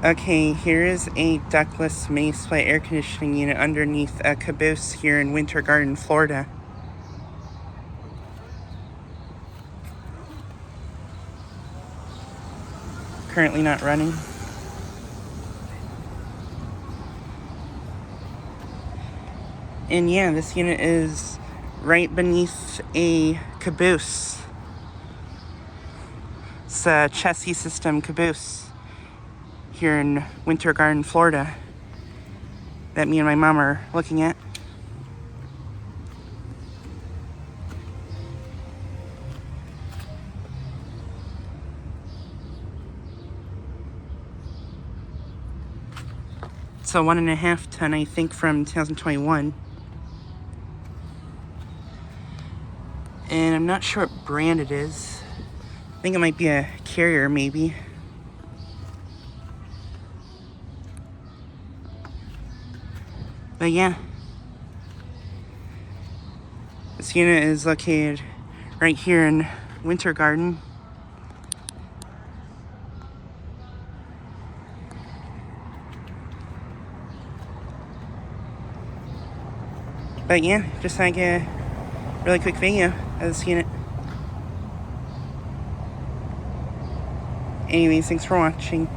Okay, here is a ductless mini-split air conditioning unit underneath a caboose here in Winter Garden, Florida. Currently not running. And yeah, this unit is right beneath a caboose. It's a Chessie System caboose here in Winter Garden, Florida, that me and my mom are looking at. It's a 1.5 ton, I think, from 2021. And I'm not sure what brand it is. I think it might be a Carrier, maybe. But yeah, this unit is located right here in Winter Garden. But yeah, just like a really quick video of this unit. Anyways, thanks for watching.